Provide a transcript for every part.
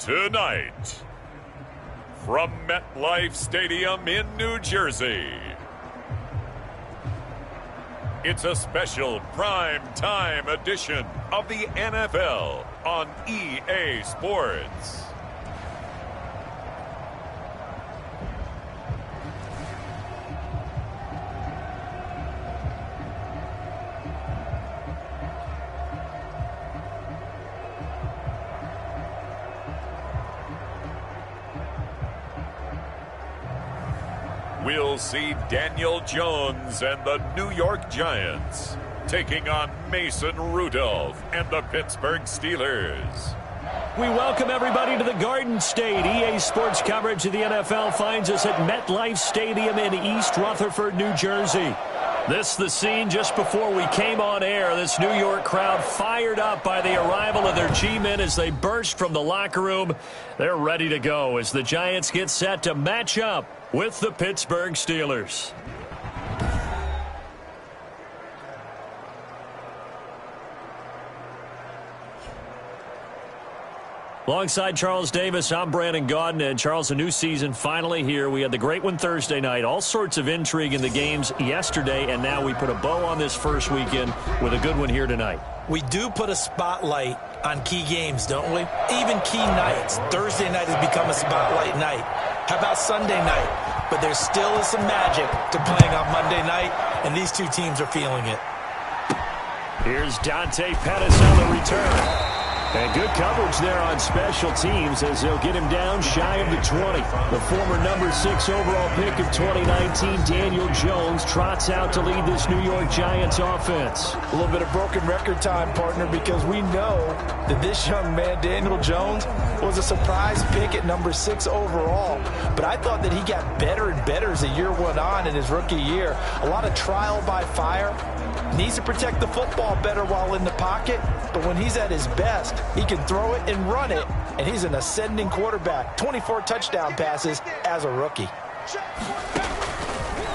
Tonight, from MetLife Stadium in New Jersey, it's a special prime time edition of the NFL on EA Sports. We'll see Daniel Jones and the New York Giants taking on Mason Rudolph and the Pittsburgh Steelers. We welcome everybody to the Garden State. EA Sports coverage of the NFL finds us at MetLife Stadium in East Rutherford, New Jersey. This is the scene just before we came on air. This New York crowd fired up by the arrival of their G-men as they burst from the locker room. They're ready to go as the Giants get set to match up with the Pittsburgh Steelers. Alongside Charles Davis, I'm Brandon Gaudin. And Charles, a new season finally here. We had the great one Thursday night. All sorts of intrigue in the games yesterday, and now we put a bow on this first weekend with a good one here tonight. We do put a spotlight on key games, don't we? Even key nights. Thursday night has become a spotlight night. How about Sunday night? But there still is some magic to playing on Monday night, and these two teams are feeling it. Here's Dante Pettis on the return. And good coverage there on special teams as they'll get him down shy of the 20. The former number 6 overall pick of 2019, Daniel Jones, trots out to lead this New York Giants offense. A little bit of broken record time, partner, because we know that this young man, Daniel Jones, was a surprise pick at number 6 overall. But I thought that he got better and better as the year went on in his rookie year. A lot of trial by fire. Needs to protect the football better while in the pocket, but when he's at his best, he can throw it and run it, and he's an ascending quarterback. 24 touchdown passes as a rookie.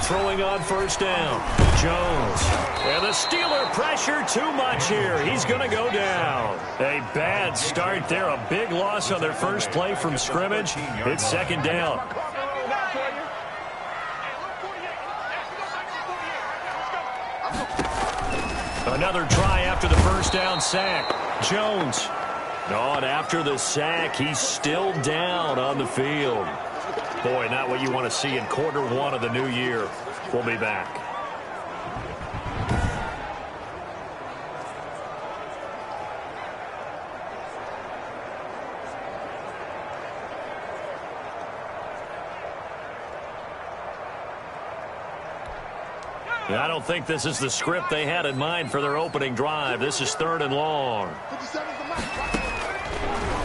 Throwing on first down, Jones. And the Steeler pressure too much here. He's going to go down. A bad start there, a big loss on their first play from scrimmage. It's second down. Another try after the first down sack. Jones. And after the sack, he's still down on the field. Boy, not what you want to see in quarter one of the new year. We'll be back. I don't think this is the script they had in mind for their opening drive. This is third and long.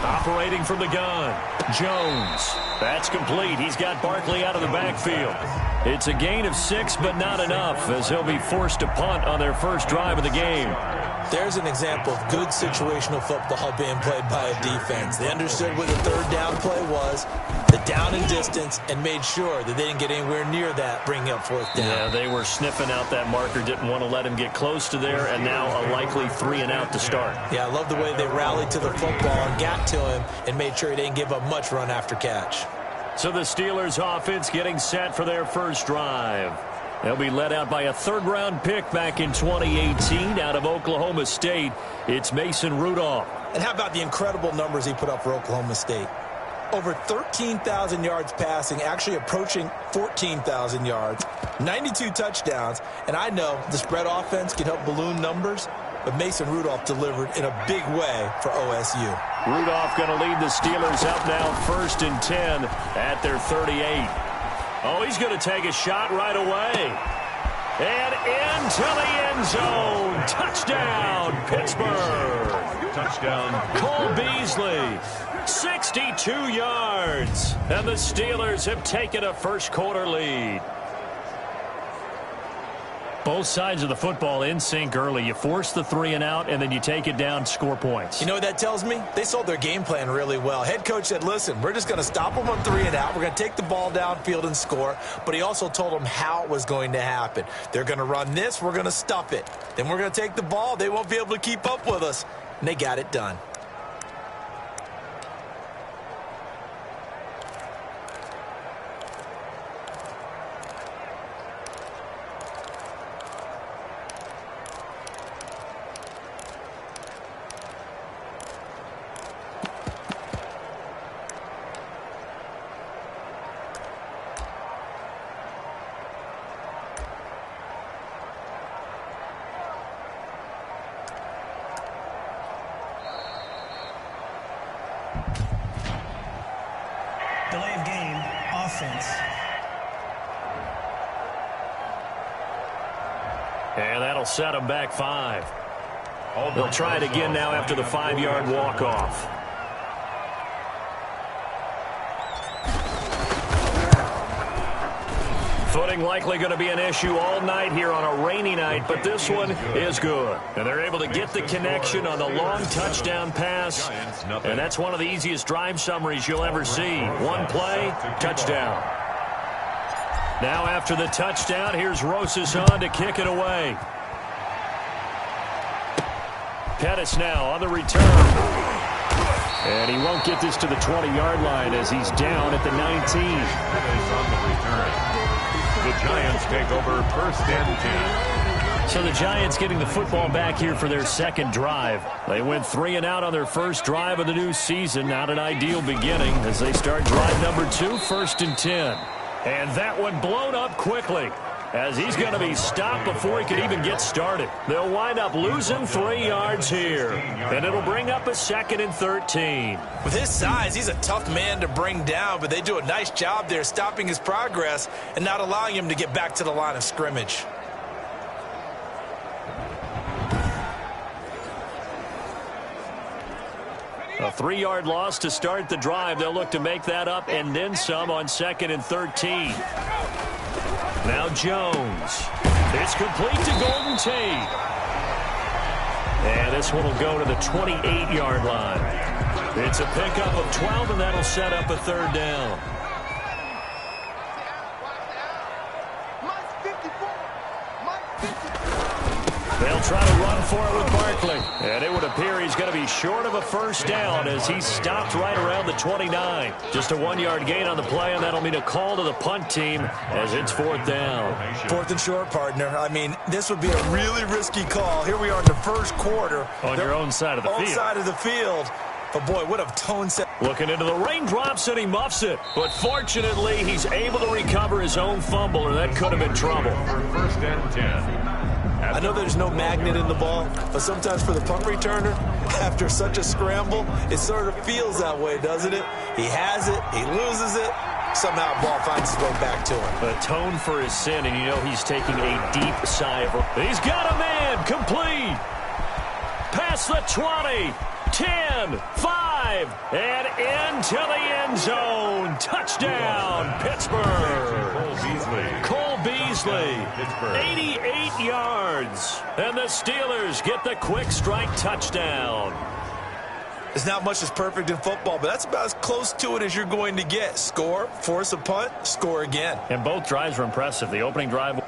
Operating from the gun, Jones. That's complete. He's got Barkley out of the backfield. It's a gain of 6, but not enough, as he'll be forced to punt on their first drive of the game. There's an example of good situational football being played by a defense. They understood what the third down play was, the down and distance, and made sure that they didn't get anywhere near that, bringing up fourth down. Yeah, they were sniffing out that marker, didn't want to let him get close to there, and now a likely 3 and out to start. Yeah, I love the way they rallied to the football and got to him and made sure he didn't give up much run after catch. So the Steelers offense getting set for their first drive. They'll be led out by a third-round pick back in 2018 out of Oklahoma State. It's Mason Rudolph. And how about the incredible numbers he put up for Oklahoma State? Over 13,000 yards passing, actually approaching 14,000 yards, 92 touchdowns. And I know the spread offense can help balloon numbers, but Mason Rudolph delivered in a big way for OSU. Rudolph going to lead the Steelers up now first and 10 at their 38. Oh, he's going to take a shot right away. And into the end zone. Touchdown, Pittsburgh. Touchdown, Cole Beasley. 62 yards. And the Steelers have taken a first quarter lead. Both sides of the football in sync early. You force the 3 and out, and then you take it down, score points. You know what that tells me? They sold their game plan really well. Head coach said, listen, we're just going to stop them on 3 and out. We're going to take the ball downfield and score. But he also told them how it was going to happen. They're going to run this. We're going to stuff it. Then we're going to take the ball. They won't be able to keep up with us. And they got it done. delay of game, offense. And that'll set them back 5. They'll try it again now after the 5-yard walk-off. Footing likely going to be an issue all night here on a rainy night, but this one is good. And they're able to get the connection on the long touchdown pass. And that's one of the easiest drive summaries you'll ever see. One play, touchdown. Now after the touchdown, here's Rosas on to kick it away. Pettis now on the return. And he won't get this to the 20-yard line as he's down at the 19. Pettis on the return. The Giants take over first and 10. So the Giants getting the football back here for their second drive. They went 3 and out on their first drive of the new season. Not an ideal beginning as they start drive number 2, first and 10. And that one blown up quickly as he's going to be stopped before he can even get started. They'll wind up losing 3 yards here. And it'll bring up a 2nd and 13. With his size, he's a tough man to bring down, but they do a nice job there stopping his progress and not allowing him to get back to the line of scrimmage. A 3-yard loss to start the drive. They'll look to make that up and then some on 2nd and 13. Now Jones. It's complete to Golden Tate. And this one will go to the 28-yard line. It's a pickup of 12, and that'll set up a 3rd down. They'll try to run for it with Barkley. And it would appear he's going to be short of a first down as he stopped right around the 29. Just a 1-yard gain on the play, and that'll mean a call to the punt team as it's 4th down. 4th and short, partner. I mean, this would be a really risky call. Here we are in the first quarter. On your own side of the field. Own side of the field. But, boy, what a tone set. Looking into the raindrops, and he muffs it. But fortunately, he's able to recover his own fumble, or that could have been trouble. For first and 10. I know there's no magnet in the ball, but sometimes for the punt returner, after such a scramble, it sort of feels that way, doesn't it? He has it, he loses it, somehow the ball finds its way back to him. Atone for his sin, and you know he's taking a deep sigh of relief. He's got a man, complete. Past the 20, 10, 5, and into the end zone. Touchdown, Pittsburgh. Cole Beasley, 88 yards. And the Steelers get the quick strike touchdown. There's not much that's perfect in football, but that's about as close to it as you're going to get. Score, force a punt, score again. And both drives were impressive. The opening drive.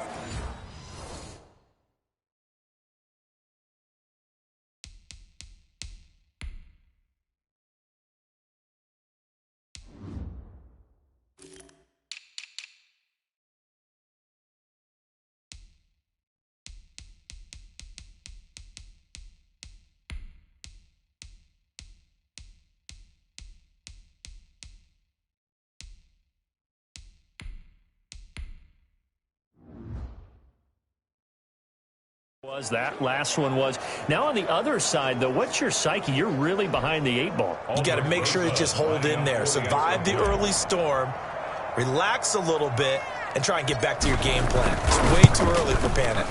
That last one was. Now on the other side, though, what's your psyche? You're really behind the 8 ball. You got to make sure to just hold in there. Survive the early storm, relax a little bit, and try and get back to your game plan. It's way too early for panic.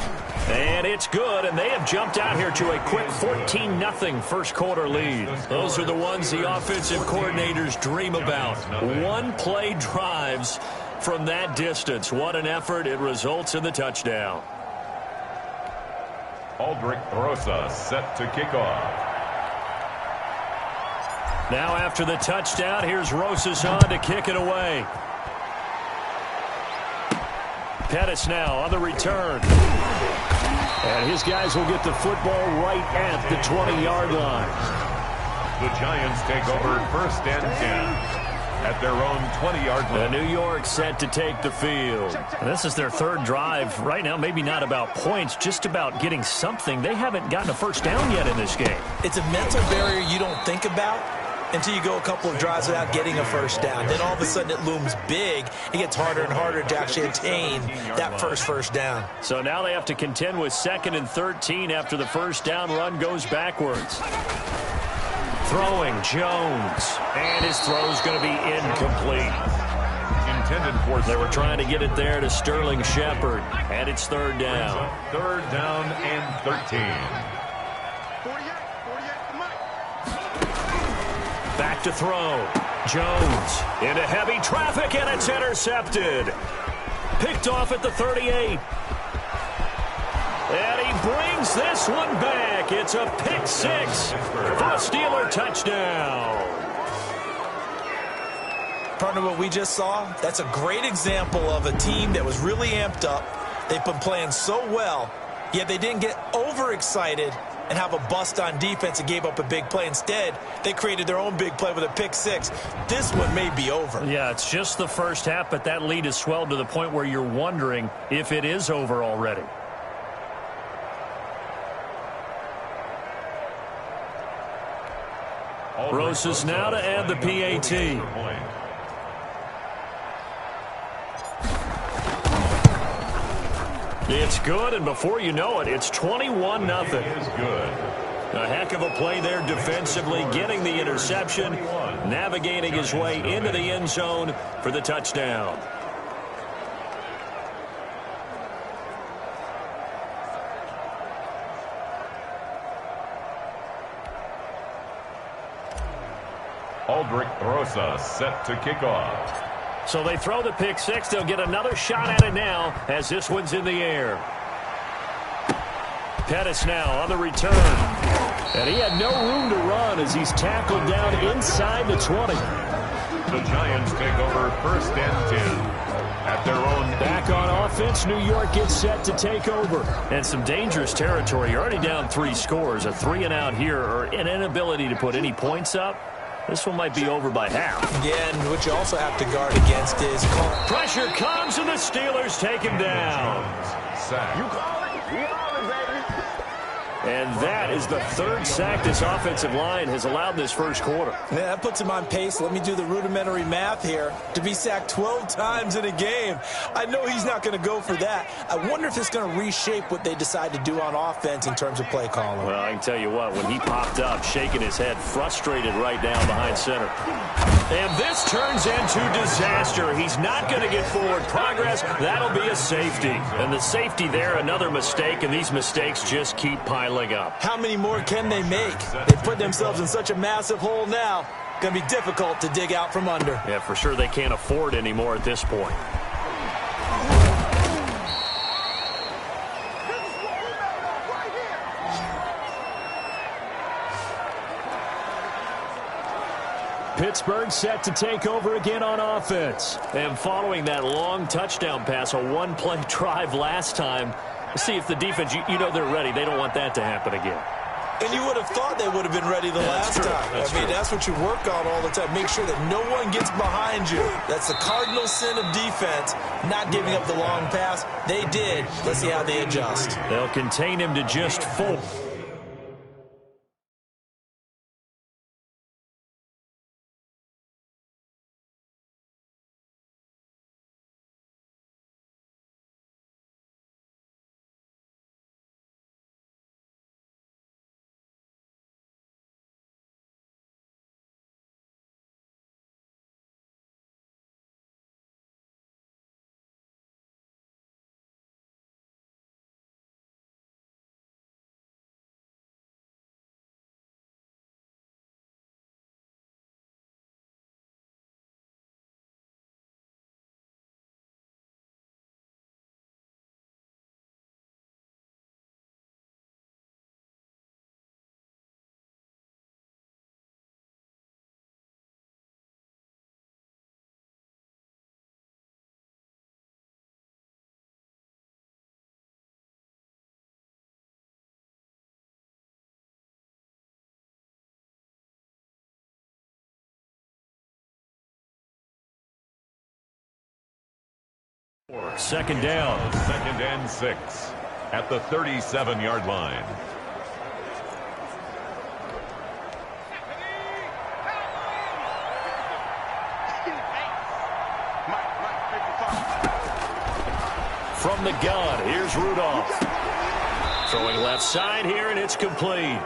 And it's good, and they have jumped out here to a quick 14-0 first quarter lead. Those are the ones the offensive coordinators dream about. One-play drives from that distance. What an effort. It results in the touchdown. Aldrich Rosa set to kick off. Now after the touchdown, here's Rosas on to kick it away. Pettis now on the return. And his guys will get the football right at the 20-yard line. The Giants take over first and 10. At their own 20-yard line. New York set to take the field. And this is their 3rd drive. Right now, maybe not about points, just about getting something. They haven't gotten a first down yet in this game. It's a mental barrier you don't think about until you go a couple of drives without getting a first down. Then all of a sudden it looms big. It gets harder and harder to actually attain that first down. So now they have to contend with 2nd and 13 after the first down run goes backwards. Throwing Jones. And his throw's going to be incomplete. They were trying to get it there to Sterling Shepard. And it's third down. Third down and 13. Back to throw. Jones into heavy traffic, and it's intercepted. Picked off at the 38. And he brings this one back. It's a pick six for a Steeler touchdown. Partner, what we just saw, that's a great example of a team that was really amped up. They've been playing so well, yet they didn't get overexcited and have a bust on defense and gave up a big play. Instead, they created their own big play with a pick six. This one may be over. Yeah, it's just the first half, but that lead has swelled to the point where you're wondering if it is over already. Roses now to add the PAT. It's good, and before you know it, it's 21-0. It is good. A heck of a play there defensively, getting the interception, navigating his way into the end zone for the touchdown. Aldrich Rosa set to kick off. So they throw the pick six. They'll get another shot at it now as this one's in the air. Pettis now on the return. And he had no room to run as he's tackled down inside the 20. The Giants take over first and 10 at their own. Back on offense, New York gets set to take over. And some dangerous territory. You're already down 3 scores. A 3-and-out here or an inability to put any points up. This one might be over by half. Again, what you also have to guard against is pressure comes and the Steelers take him down. Sack. You call it? We call it, baby. And that is the third sack this offensive line has allowed this first quarter. Yeah, that puts him on pace. Let me do the rudimentary math here. To be sacked 12 times in a game. I know he's not going to go for that. I wonder if it's going to reshape what they decide to do on offense in terms of play calling. Well, I can tell you what, when he popped up, shaking his head, frustrated right down behind center. And this turns into disaster. He's not going to get forward progress. That'll be a safety. And the safety there, another mistake, and these mistakes just keep piling up. How many more can they make? They put themselves in such a massive hole now. Going to be difficult to dig out from under. Yeah, for sure they can't afford anymore at this point. Pittsburgh set to take over again on offense. And following that long touchdown pass, a one-play drive last time, let's see if the defense, you know they're ready. They don't want that to happen again. And you would have thought they would have been ready the last time. That's what you work on all the time. Make sure that no one gets behind you. That's the cardinal sin of defense, not giving up the long pass. They did. Let's see how they adjust. They'll contain him to just 4. Second down. Second and 6 at the 37-yard line. From the gun, here's Rudolph. Throwing left side here, and it's complete.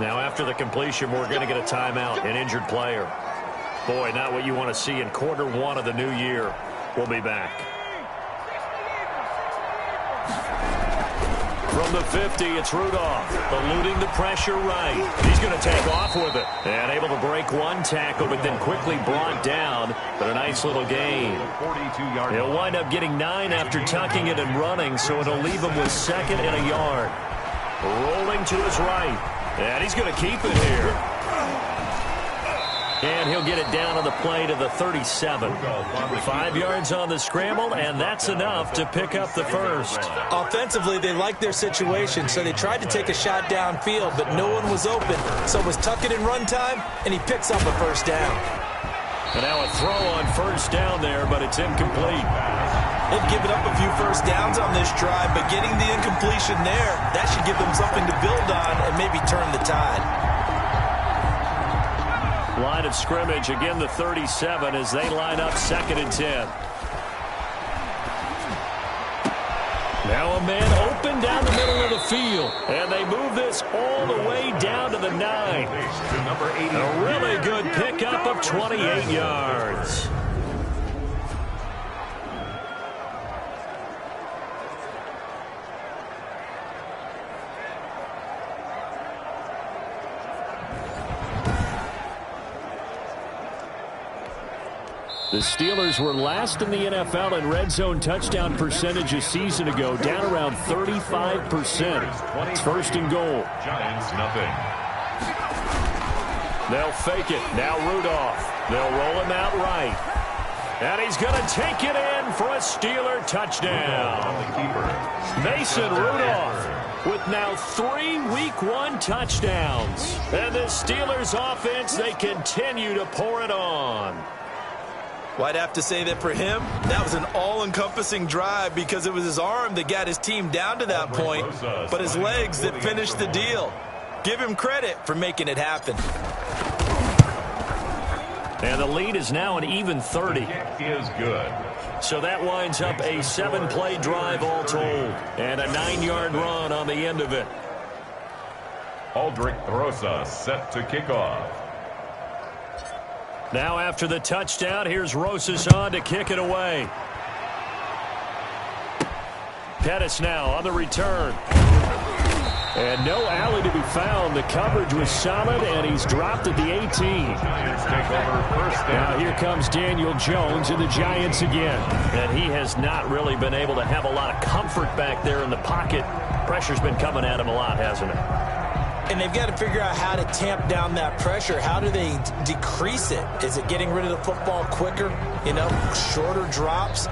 Now after the completion, we're going to get a timeout, an injured player. Boy, not what you want to see in quarter one of the new year. We'll be back. From the 50, it's Rudolph, eluding the pressure right. He's going to take off with it. And able to break one tackle, but then quickly brought down. But a nice little gain. He'll wind up getting 9 after tucking it and running, so it'll leave him with 2nd and a yard. Rolling to his right. And he's going to keep it here. And he'll get it down on the play to the 37. 5 yards on the scramble, and that's enough to pick up the first. Offensively, they liked their situation, so they tried to take a shot downfield, but no one was open. So it was tuck it in run time, and he picks up a first down. And now a throw on first down there, but it's incomplete. They've given up a few first downs on this drive, but getting the incompletion there, that should give them something to build on and maybe turn the tide. Line of scrimmage, again the 37 as they line up 2nd and 10. Now a man open down the middle of the field. And they move this all the way down to the 9. A really good pickup of 28 yards. The Steelers were last in the NFL in red zone touchdown percentage a season ago, down around 35%. It's 1st and goal. Giants nothing. They'll fake it. Now Rudolph. They'll roll him out right. And he's going to take it in for a Steeler touchdown. Mason Rudolph with now 3 Week 1 touchdowns. And the Steelers offense, they continue to pour it on. Well, I'd have to say that for him, that was an all-encompassing drive because it was his arm that got his team down to that point, but his legs that finished the deal. Give him credit for making it happen. And the lead is now an even 30. Is good. So that winds up a 7-play drive all told, and a 9-yard run on the end of it. Aldrich Rosa set to kick off. Now after the touchdown, here's Rosas on to kick it away. Pettis now on the return. And no alley to be found. The coverage was solid, and he's dropped at the 18. Giants take over first down. Now here comes Daniel Jones and the Giants again. And he has not really been able to have a lot of comfort back there in the pocket. Pressure's been coming at him a lot, hasn't it? And they've got to figure out how to tamp down that pressure. How do they decrease it? Is it getting rid of the football quicker? You know, shorter drops?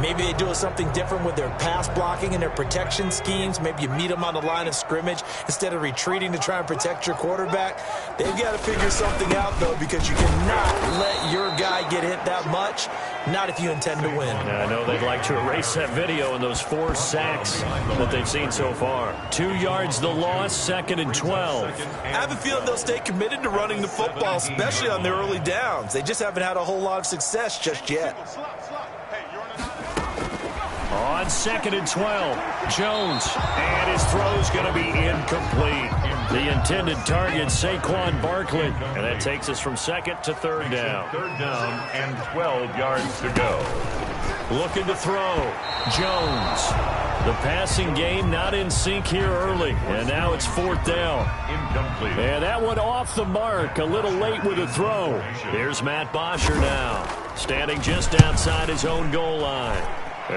Maybe they do something different with their pass blocking and their protection schemes. Maybe you meet them on the line of scrimmage instead of retreating to try and protect your quarterback. They've got to figure something out, though, because you cannot let your guy get hit that much, not if you intend to win. I know they'd like to erase that video and those 4 sacks that they've seen so far. 2 yards the loss, 2nd and 12. I have a feeling they'll stay committed to running the football, especially on their early downs. They just haven't had a whole lot of success just yet. On 2nd and 12, Jones, and his throw's going to be incomplete. The intended target, Saquon Barkley, and that takes us from 2nd to 3rd down. 3rd down and 12 yards to go. Looking to throw, Jones. The passing game not in sync here early, and now it's 4th down. Incomplete. And that one off the mark, a little late with a throw. Here's Matt Bosher now, standing just outside his own goal line.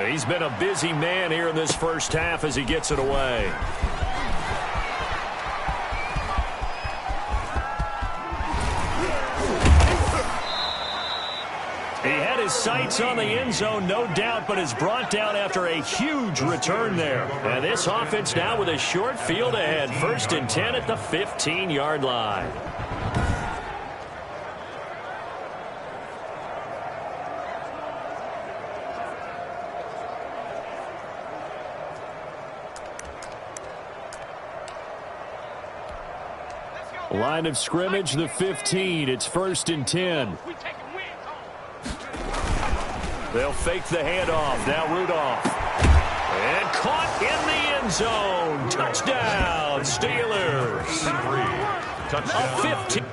He's been a busy man here in this first half as he gets it away. He had his sights on the end zone, no doubt, but is brought down after a huge return there. And this offense now with a short field ahead. 1st and 10 at the 15-yard line. Line of scrimmage, the 15. It's 1st and 10. They'll fake the handoff. Now Rudolph. And caught in the end zone. Touchdown, Steelers. Touchdown. A 15.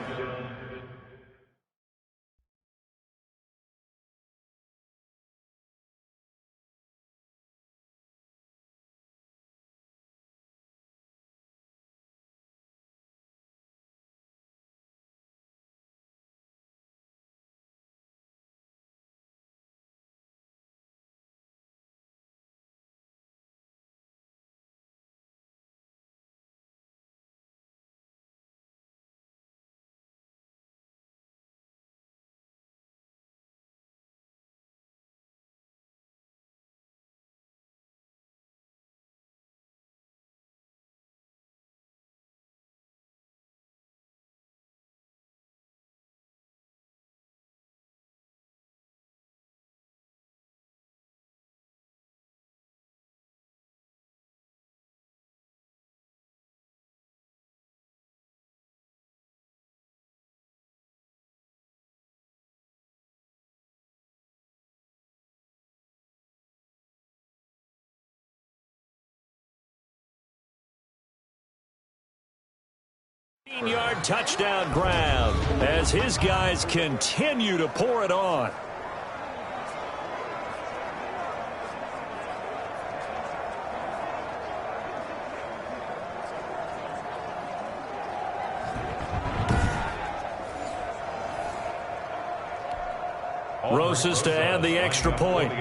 Yard touchdown grab as his guys continue to pour it on. Rosas to add the extra point.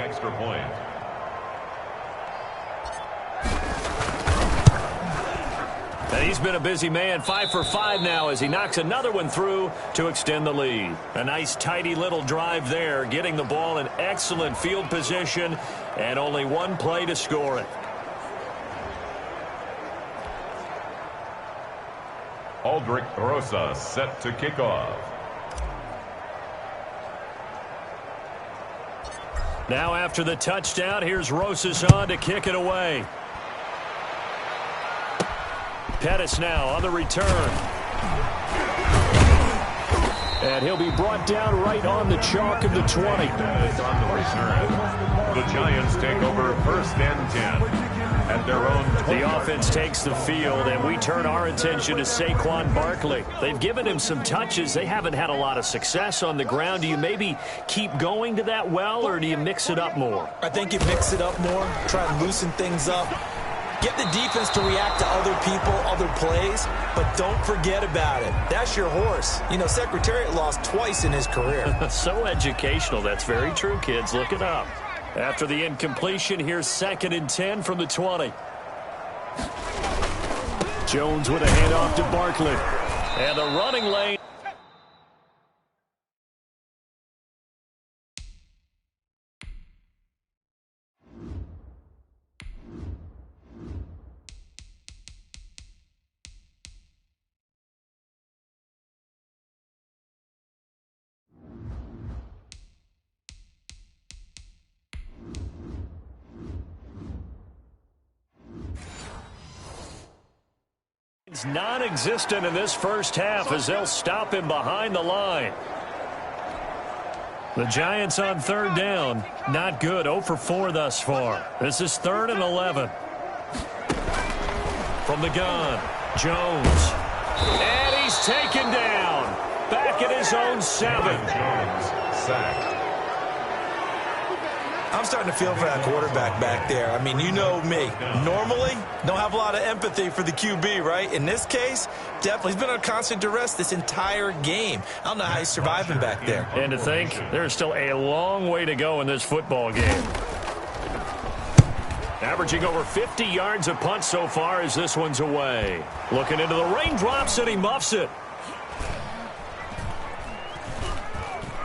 And he's been a busy man, 5 for 5 now as he knocks another one through to extend the lead. A nice, tidy little drive there, getting the ball in excellent field position, and only one play to score it. Aldrich Rosas set to kick off. Now after the touchdown, here's Rosas on to kick it away. Pettis now on the return. And he'll be brought down right on the chalk of the 20. Pettis on the return. The Giants take over 1st and 10 at their own 20. The offense takes the field, and we turn our attention to Saquon Barkley. They've given him some touches. They haven't had a lot of success on the ground. Do you maybe keep going to that well, or do you mix it up more? I think you mix it up more, try and loosen things up. Get the defense to react to other people, other plays, but don't forget about it. That's your horse. You know, Secretariat lost twice in his career. So educational. That's very true, kids. Look it up. After the incompletion, here's 2nd and 10 from the 20. Jones with a handoff to Barkley. And the running lane. It's non-existent in this first half as they'll stop him behind the line. The Giants on 3rd down. Not good. 0 for 4 thus far. This is 3rd and 11. From the gun, Jones. And he's taken down. Back at his own 7. Jones sacked. I'm starting to feel for that quarterback back there. I mean, you know me. Normally, don't have a lot of empathy for the QB, right? In this case, definitely. He's been on constant duress this entire game. I don't know how he's surviving back there. And to think, there's still a long way to go in this football game. Averaging over 50 yards a punt so far as this one's away. Looking into the raindrops, and he muffs it.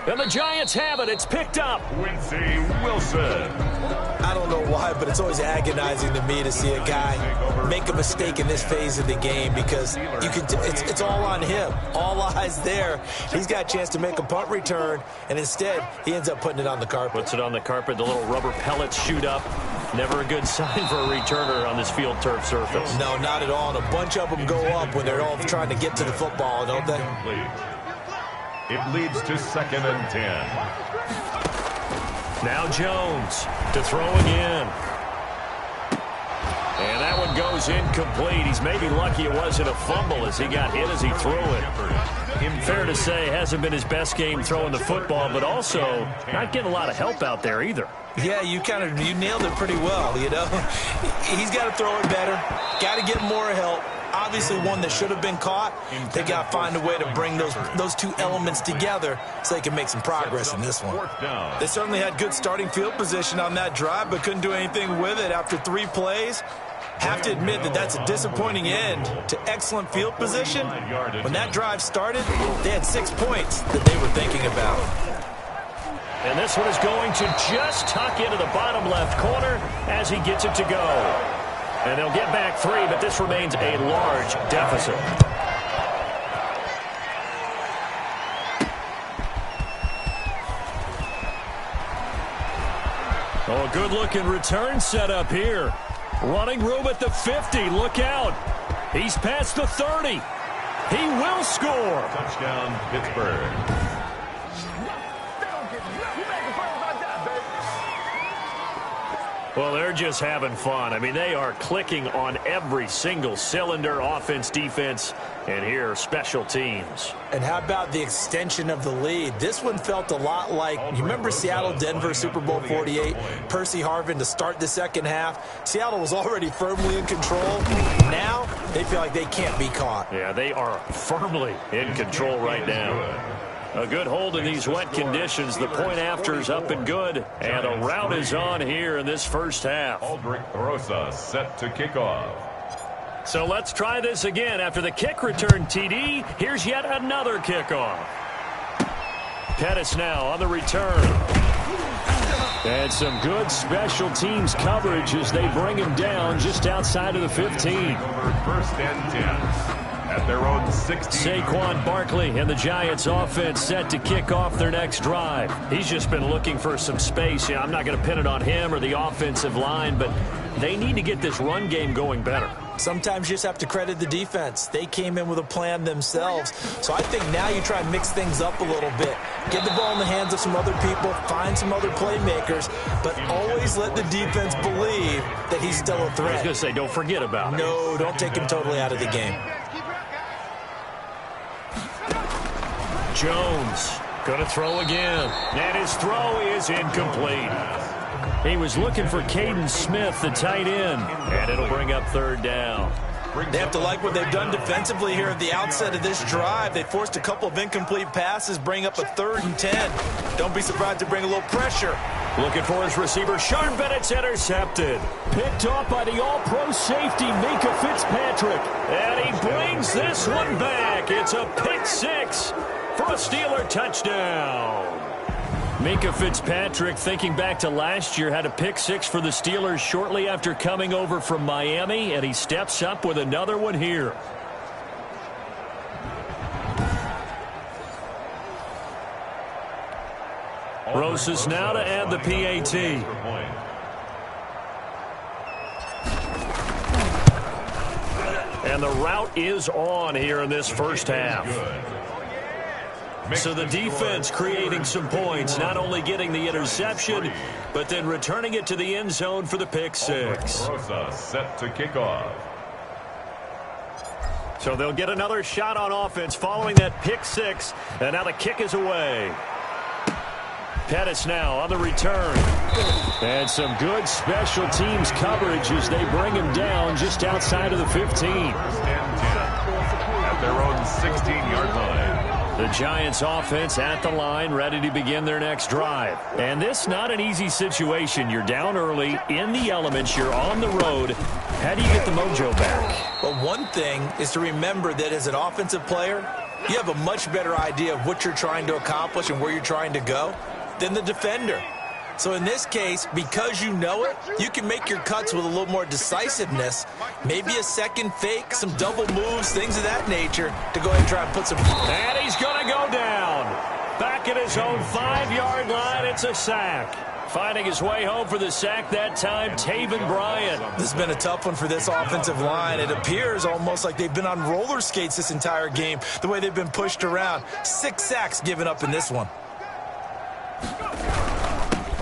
And the Giants have it. It's picked up. Quincy Wilson. I don't know why, but it's always agonizing to me to see a guy make a mistake in this phase of the game because you can. It's all on him. All eyes there. He's got a chance to make a punt return, and instead he ends up putting it on the carpet. Puts it on the carpet. The little rubber pellets shoot up. Never a good sign for a returner on this field turf surface. No, not at all. And a bunch of them go up when they're all trying to get to the football, don't they? It leads to 2nd and 10. Now Jones to throw again. is incomplete. He's maybe lucky it wasn't a fumble as he got hit as he threw it. Fair to say, hasn't been his best game throwing the football, but also not getting a lot of help out there either. Yeah, you nailed it pretty well, you know. He's got to throw it better. Got to get more help. Obviously one that should have been caught. They got to find a way to bring those two elements together so they can make some progress in this one. They certainly had good starting field position on that drive, but couldn't do anything with it after 3 plays. Have to admit that that's a disappointing end to excellent field position. When that drive started, they had 6 points that they were thinking about. And this one is going to just tuck into the bottom left corner as he gets it to go. And they'll get back 3, but this remains a large deficit. Oh, a good-looking return set up here. Running room at the 50. Look out. He's past the 30. He will score. Touchdown, Pittsburgh. Well, they're just having fun. I mean, they are clicking on every single cylinder, offense, defense, and here, special teams. And how about the extension of the lead? This one felt a lot like, you remember Seattle-Denver Super Bowl 48? Percy Harvin to start the second half. Seattle was already firmly in control. Now, they feel like they can't be caught. Yeah, they are firmly in control right now. A good hold in these wet conditions. The point after is up and good. And a rout is on here in this first half. Aldrich Rosa set to kick off. So let's try this again. After the kick return TD, here's yet another kickoff. Pettis now on the return. And some good special teams coverage as they bring him down just outside of the 15. First and 10. At their own 16. Saquon Barkley and the Giants offense set to kick off their next drive. He's just been looking for some space. You know, I'm not going to pin it on him or the offensive line, but they need to get this run game going better. Sometimes you just have to credit the defense. They came in with a plan themselves. So I think now you try and mix things up a little bit. Get the ball in the hands of some other people, find some other playmakers, but always let the defense believe that he's still a threat. I was going to say, don't forget about it. No, don't take him totally out of the game. Jones going to throw again. And his throw is incomplete. He was looking for Caden Smith, the tight end. And it'll bring up third down. They have to like what they've done defensively here at the outset of this drive. They forced a couple of incomplete passes, bring up a 3rd and 10. Don't be surprised to bring a little pressure. Looking for his receiver, Sharp, but it's intercepted. Picked off by the all-pro safety, Minkah Fitzpatrick. And he brings this one back. It's a pick 6 for a Steeler touchdown. Minkah Fitzpatrick, thinking back to last year, had a pick 6 for the Steelers shortly after coming over from Miami, and he steps up with another one here. Rosas now to add the PAT. And the route is on here in this first half. So the defense creating some points, not only getting the interception, but then returning it to the end zone for the pick 6. Rosa set to kick off. So they'll get another shot on offense following that pick 6, and now the kick is away. Pettis now on the return. And some good special teams coverage as they bring him down just outside of the 15. First and 10 at their own 16-yard line. The Giants offense at the line, ready to begin their next drive. And this not an easy situation. You're down early, in the elements, you're on the road. How do you get the mojo back? Well, one thing is to remember that as an offensive player, you have a much better idea of what you're trying to accomplish and where you're trying to go than the defender. So in this case, because you know it, you can make your cuts with a little more decisiveness, maybe a second fake, some double moves, things of that nature, to go ahead and try and put some... And he's going to go down. Back at his own 5-yard line, it's a sack. Finding his way home for the sack that time, Taven Bryan. This has been a tough one for this offensive line. It appears almost like they've been on roller skates this entire game, the way they've been pushed around. 6 sacks given up in this one.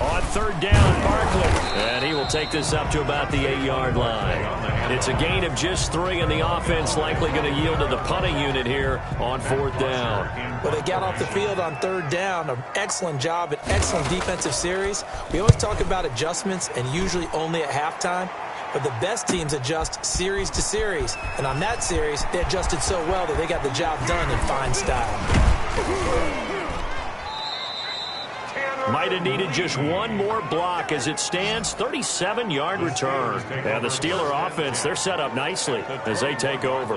On third down, Barkley. And he will take this up to about the 8-yard line. It's a gain of just 3, and the offense likely going to yield to the punting unit here on 4th down. Well, they got off the field on 3rd down. An excellent job, an excellent defensive series. We always talk about adjustments, and usually only at halftime. But the best teams adjust series to series. And on that series, they adjusted so well that they got the job done in fine style. Might have needed just one more block. As it stands, 37-yard return. And the Steeler offense, they're set up nicely as they take over.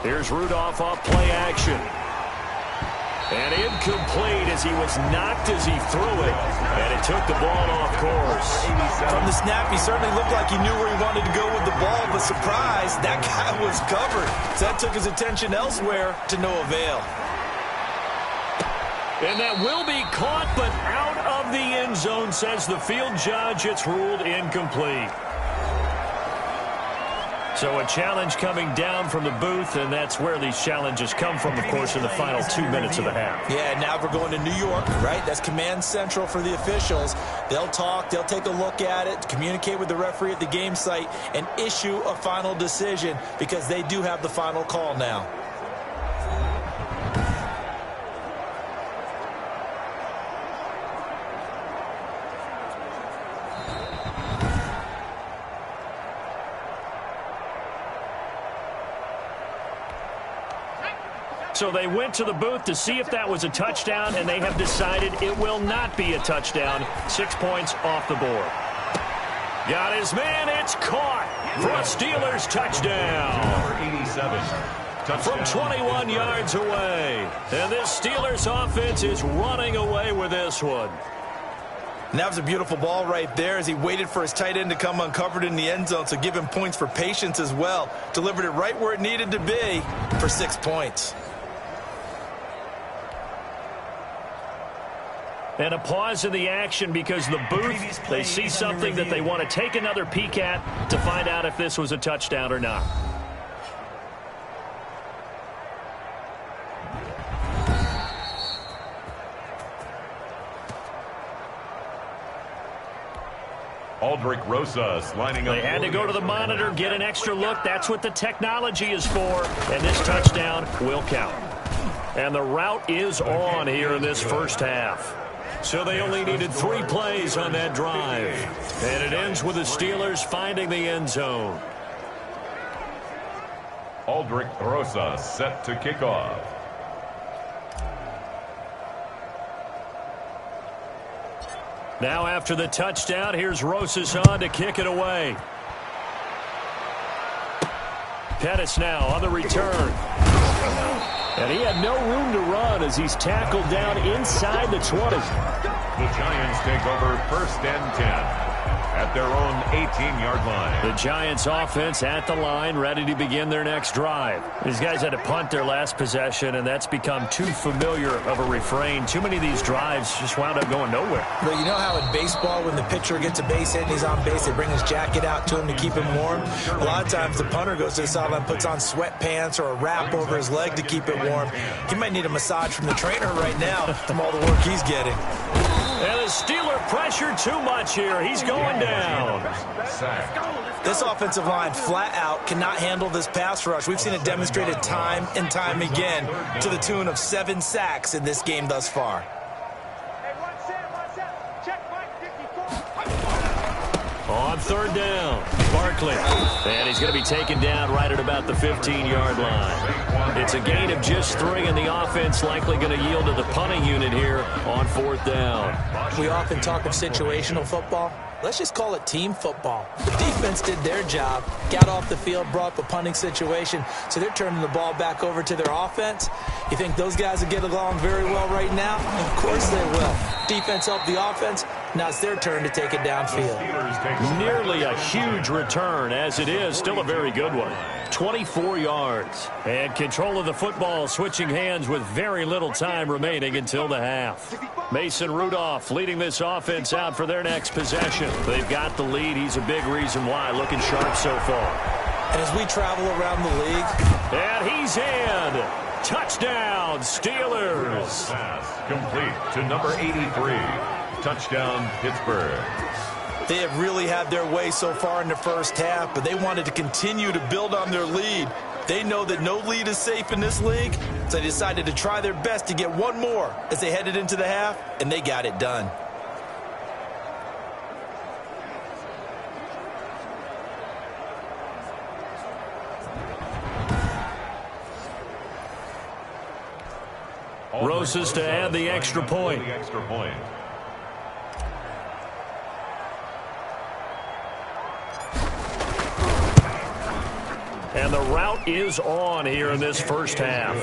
Here's Rudolph off play action. And incomplete as he was knocked as he threw it. And it took the ball off course. From the snap, he certainly looked like he knew where he wanted to go with the ball. But surprise, that guy was covered. So that took his attention elsewhere to no avail. And that will be caught, but out of the end zone, says the field judge. It's ruled incomplete. So a challenge coming down from the booth, and that's where these challenges come from, of course, in the final 2 minutes of the half. Yeah, now we're going to New York, right? That's command central for the officials. They'll talk, they'll take a look at it, communicate with the referee at the game site, and issue a final decision because they do have the final call now. So they went to the booth to see if that was a touchdown, and they have decided it will not be a touchdown. 6 points off the board. Got his man. It's caught for a Steelers touchdown. Number 87. From 21 yards away. And this Steelers offense is running away with this one. And that was a beautiful ball right there as he waited for his tight end to come uncovered in the end zone, so give him points for patience as well. Delivered it right where it needed to be for 6 points. And a pause in the action because the booth, they see something that they want to take another peek at to find out if this was a touchdown or not. Aldrich Rosas lining up. They had to go to the monitor, get an extra look. That's what the technology is for. And this touchdown will count. And the route is on here in this first half. So they only needed 3 plays on that drive. And it ends with the Steelers finding the end zone. Aldrich Rosas set to kick off. Now after the touchdown, here's Rosas on to kick it away. Pettis now on the return. And he had no room to run as he's tackled down inside the 20. The Giants take over 1st and 10 at their own 18-yard line. The Giants offense at the line, ready to begin their next drive. These guys had to punt their last possession, and that's become too familiar of a refrain. Too many of these drives just wound up going nowhere. But you know how in baseball, when the pitcher gets a base hit and he's on base, they bring his jacket out to him to keep him warm? A lot of times the punter goes to the sideline, puts on sweatpants or a wrap over his leg to keep it warm. He might need a massage from the trainer right now from all the work he's getting. And the Steeler pressure too much here. He's going down. This offensive line flat out cannot handle this pass rush. We've seen it demonstrated time and time again to the tune of 7 sacks in this game thus far. On 3rd down, Barkley. And he's going to be taken down right at about the 15-yard line. It's a gain of just 3, and the offense likely going to yield to the punting unit here on 4th down. We often talk of situational football. Let's just call it team football. The defense did their job, got off the field, brought up a punting situation, so they're turning the ball back over to their offense. You think those guys will get along very well right now? Of course they will. Defense helped the offense. Now it's their turn to take it downfield. Nearly a huge return, as it is still a very good one. 24 yards. And control of the football switching hands with very little time remaining until the half. Mason Rudolph leading this offense out for their next possession. They've got the lead. He's a big reason why. Looking sharp so far. And as we travel around the league. And he's in. Touchdown, Steelers. Pass complete to number 83. Touchdown, Pittsburgh. They have really had their way so far in the first half, but they wanted to continue to build on their lead. They know that no lead is safe in this league, so they decided to try their best to get one more as they headed into the half, and they got it done. Rosas to add the extra point. And the route is on here in this first half.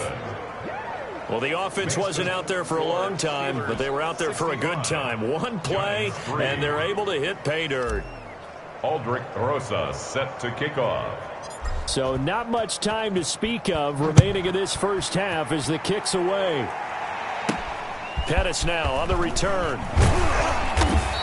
Well, the offense wasn't out there for a long time, but they were out there for a good time. One play, and they're able to hit pay dirt. Aldrich Rosas set to kick off. So not much time to speak of remaining in this first half as the kick's away. Pettis now on the return.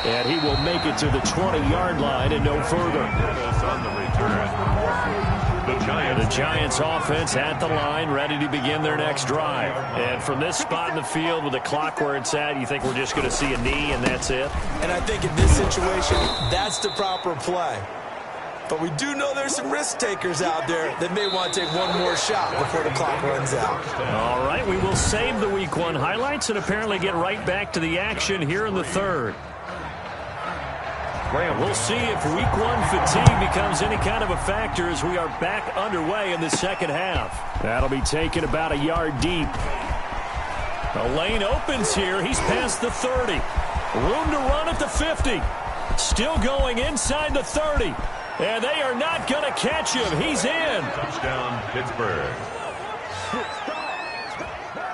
And he will make it to the 20-yard line and no further. Pettis on the return. The Giants offense at the line, ready to begin their next drive. And from this spot in the field with the clock where it's at, you think we're just going to see a knee and that's it? And I think in this situation, that's the proper play. But we do know there's some risk takers out there that may want to take one more shot before the clock runs out. All right, we will save the Week 1 highlights and apparently get right back to the action here in the third. We'll see if Week 1 fatigue becomes any kind of a factor as we are back underway in the second half. That'll be taken about a yard deep. The lane opens here. He's past the 30. Room to run at the 50. Still going inside the 30. And they are not going to catch him. He's in. Touchdown, Pittsburgh.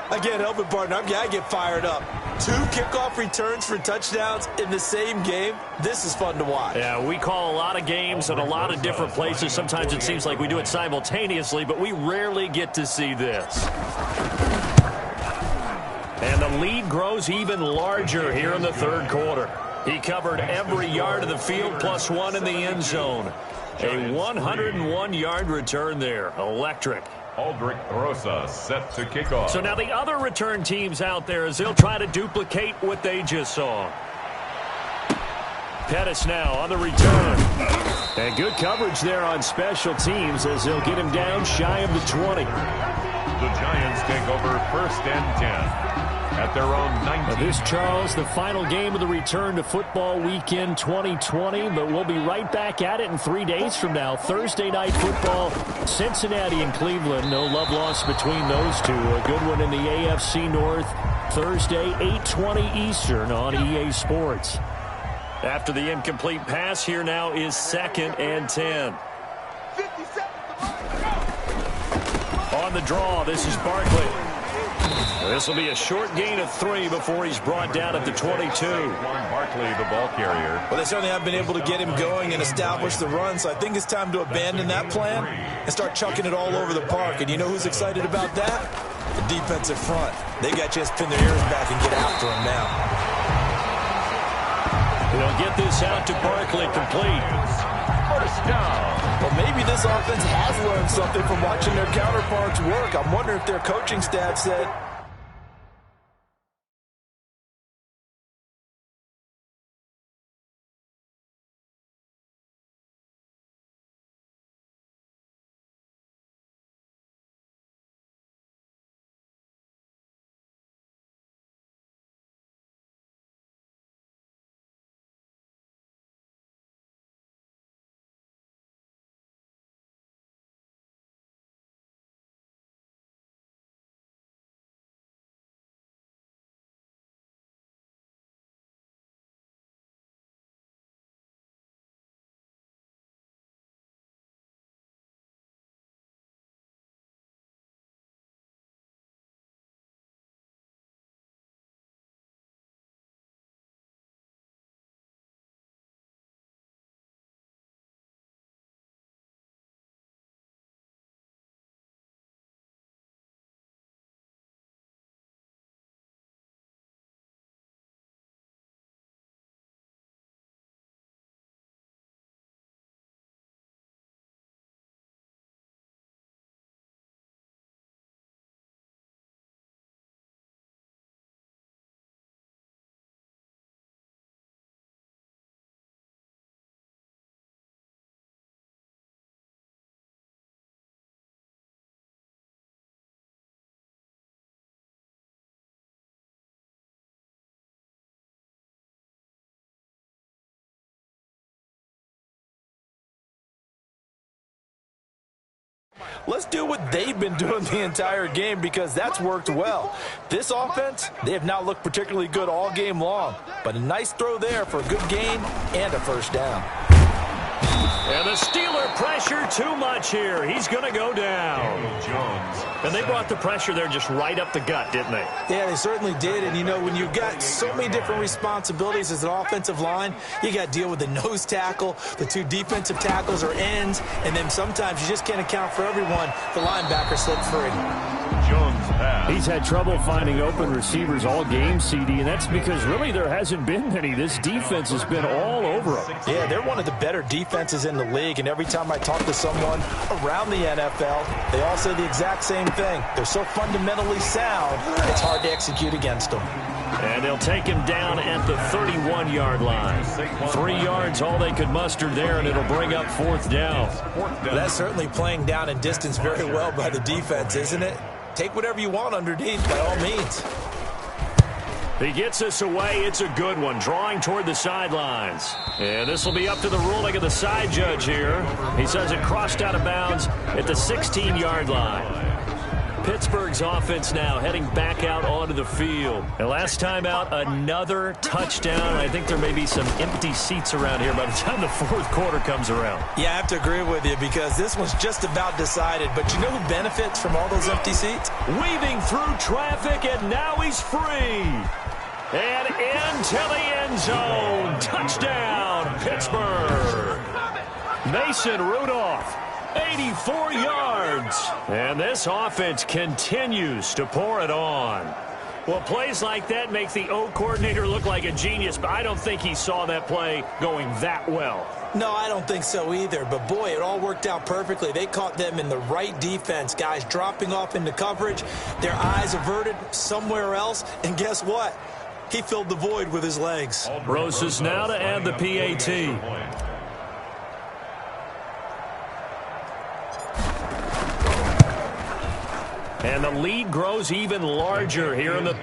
I can't help it, partner. I get fired up. 2 kickoff returns for touchdowns in the same game. This is fun to watch. Yeah, we call a lot of games in a lot of different places. Sometimes it seems like we do it simultaneously, but we rarely get to see this. And the lead grows even larger here in the third quarter. He covered every yard of the field +1 in the end zone. A 101-yard return there. Electric. Aldrich Rosas set to kick off. So now the other return teams out there as they'll try to duplicate what they just saw. Pettis now on the return. And good coverage there on special teams as they'll get him down shy of the 20. The Giants take over 1st and 10. At their own 19. This, Charles, the final game of the return to football weekend 2020, but we'll be right back at it in 3 days from now. Thursday night football, Cincinnati and Cleveland. No love lost between those two. A good one in the AFC North. Thursday, 8:20 Eastern on EA Sports. After the incomplete pass, here now is 2nd and 10. On the draw, this is Barkley. This will be a short gain of 3 before he's brought down at the 22. Barkley, the ball carrier. Well, they certainly have been able to get him going and establish the run, so I think it's time to abandon that plan and start chucking it all over the park. And you know who's excited about that? The defensive front. They got a chance to pin their ears back and get after him now. They'll get this out to Barkley complete. First down. Well, maybe this offense has learned something from watching their counterparts work. I'm wondering if their coaching staff said, let's do what they've been doing the entire game because that's worked well. This offense, they have not looked particularly good all game long, but a nice throw there for a good gain and a first down. And the Steeler pressure too much here. He's going to go down. And they brought the pressure there just right up the gut, didn't they? Yeah, they certainly did. And, you know, when you've got so many different responsibilities as an offensive line, you got to deal with the nose tackle, the two defensive tackles or ends, and then sometimes you just can't account for everyone. The linebacker slipped free. He's had trouble finding open receivers all game, CD, and that's because really there hasn't been many. This defense has been all over them. Yeah, they're one of the better defenses in the league, and every time I talk to someone around the NFL, they all say the exact same thing. They're so fundamentally sound, it's hard to execute against them. And they'll take him down at the 31-yard line. 3 yards, all they could muster there, and it'll bring up fourth down. That's certainly playing down and distance very well by the defense, isn't it? Take whatever you want underneath, by all means. He gets us away. It's a good one, drawing toward the sidelines. And this will be up to the ruling of the side judge here. He says it crossed out of bounds at the 16-yard line. Pittsburgh's offense now heading back out onto the field. And last time out, another touchdown. I think there may be some empty seats around here by the time the fourth quarter comes around. Yeah, I have to agree with you because this one's just about decided. But you know who benefits from all those empty seats? Weaving through traffic, and now he's free. And into the end zone. Touchdown, Pittsburgh. Mason Rudolph. 84 yards. And this offense continues to pour it on. Well, plays like that make the O coordinator look like a genius, but I don't think he saw that play going that well. No, I don't think so either. But, boy, it all worked out perfectly. They caught them in the right defense. Guys dropping off into coverage, their eyes averted somewhere else. And guess what? He filled the void with his legs. Roses now to add the PAT. And the lead grows even larger here in the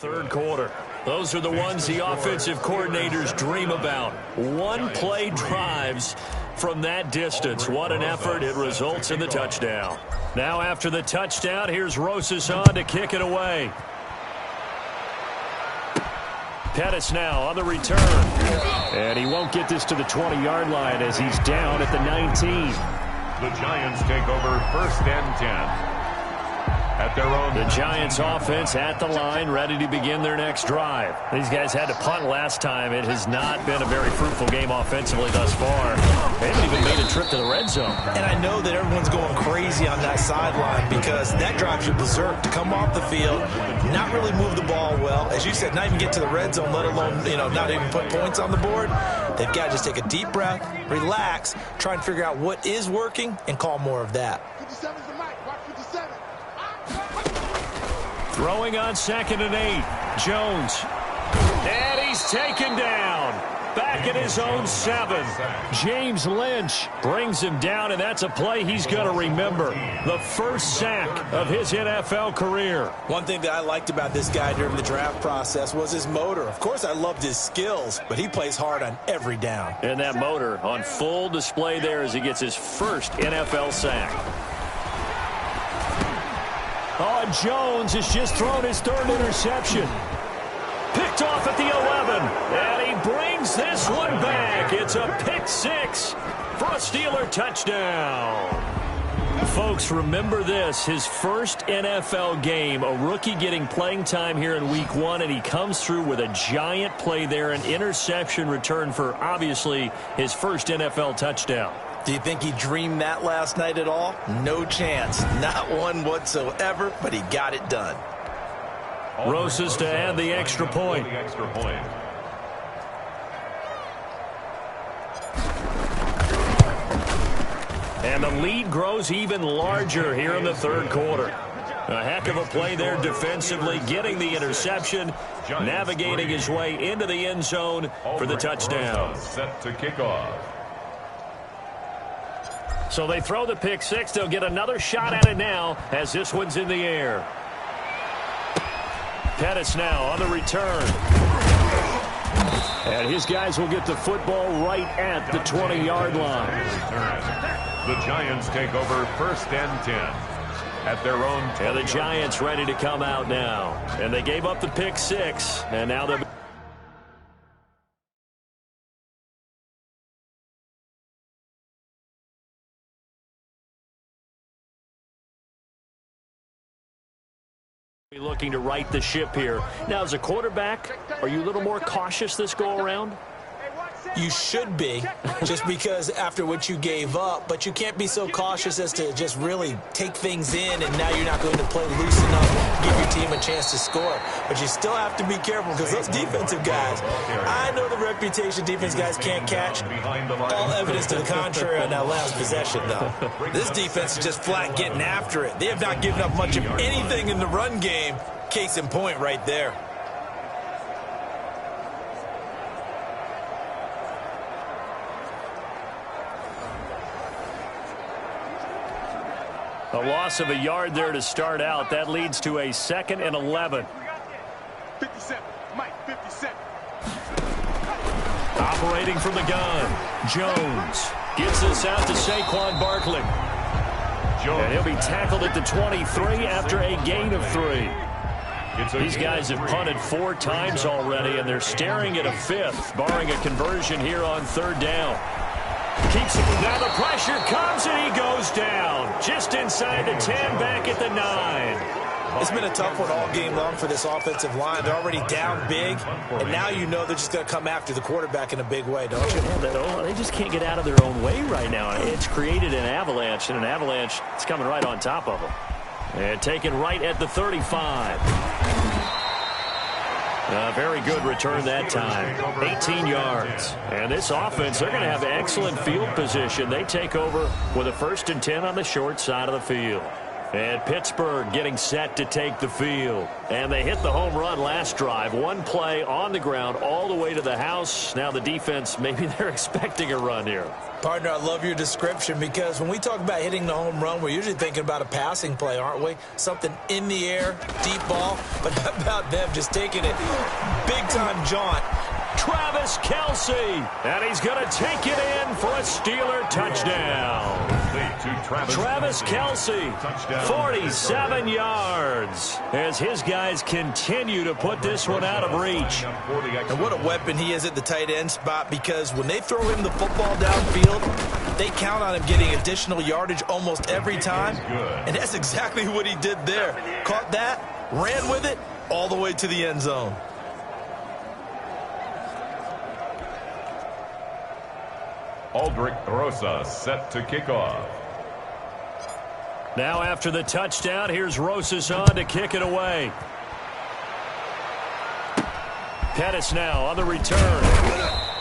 Third quarter. Those are the ones the offensive coordinators dream about. One-play drives from that distance. What an effort. It results in the touchdown. Now after the touchdown, here's Rosas on to kick it away. Pettis now on the return. And he won't get this to the 20-yard line as he's down at the 19. The Giants take over 1st and 10. At their own. The Giants offense at the line, ready to begin their next drive. These guys had to punt last time. It has not been a very fruitful game offensively thus far. They haven't even made a trip to the red zone. And I know that everyone's going crazy on that sideline because that drives you berserk to come off the field, not really move the ball well. As you said, not even get to the red zone, let alone, not even put points on the board. They've got to just take a deep breath, relax, try and figure out what is working, and call more of that. Throwing on 2nd and 8. Jones. And he's taken down. Back at his own 7. James Lynch brings him down, and that's a play he's going to remember. The first sack of his NFL career. One thing that I liked about this guy during the draft process was his motor. Of course, I loved his skills, but he plays hard on every down. And that motor on full display there as he gets his first NFL sack. Oh, Jones has just thrown his 3rd interception. Picked off at the 11. And he brings this one back. It's a pick 6 for a Steeler touchdown. Folks, remember this. His first NFL game, a rookie getting playing time here in week 1, and he comes through with a giant play there, an interception return for, obviously, his first NFL touchdown. Do you think he dreamed that last night at all? No chance. Not one whatsoever, but he got it done. Rosas to add the extra point. And the lead grows even larger here in the 3rd quarter. A heck of a play there defensively, getting the interception, navigating his way into the end zone for the touchdown. Set to kick off. So they throw the pick 6. They'll get another shot at it now as this one's in the air. Pettis now on the return. And his guys will get the football right at the 20-yard line. The Giants take over 1st and 10 at their own. And the Giants ready to come out now. And they gave up the pick 6. And now they're looking to right the ship here. Now, as a quarterback, are you a little more cautious this go-around? You should be, just because after what you gave up, but you can't be so cautious as to just really take things in, and now you're not going to play loose enough, give your team a chance to score. But you still have to be careful because those defensive guys, I know the reputation defense guys can't catch. All evidence to the contrary on that last possession, though. This defense is just flat getting after it. They have not given up much of anything in the run game. Case in point right there. A loss of a yard there to start out. That leads to a 2nd and 11. 57, Mike, 57. Operating from the gun. Jones gets this out to Saquon Barkley. And he'll be tackled at the 23 after a gain of 3. These guys have punted 4 times already, and they're staring at a 5th, barring a conversion here on 3rd down. Keeps it. Now the pressure comes, and he goes down. Just inside the 10, back at the 9. It's been a tough one all game long for this offensive line. They're already down big, and now you know they're just going to come after the quarterback in a big way, don't you? Yeah, they just can't get out of their own way right now. It's created an avalanche, and an avalanche is coming right on top of them. And taken right at the 35. Very good return that time. 18 yards. And this offense, they're going to have excellent field position. They take over with a 1st and 10 on the short side of the field. And Pittsburgh getting set to take the field. And they hit the home run last drive. One play on the ground all the way to the house. Now the defense, maybe they're expecting a run here. Partner, I love your description because when we talk about hitting the home run, we're usually thinking about a passing play, aren't we? Something in the air, deep ball. But how about them just taking it big-time jaunt? Travis Kelce, and he's going to take it in for a Steeler touchdown. Travis Kelce, 47 yards, as his guys continue to put this one out of reach. And what a weapon he is at the tight end spot, because when they throw him the football downfield, they count on him getting additional yardage almost every time. And that's exactly what he did there. Caught that, ran with it, all the way to the end zone. Aldrich Rosas set to kick off. Now after the touchdown, here's Rosas on to kick it away. Pettis now on the return.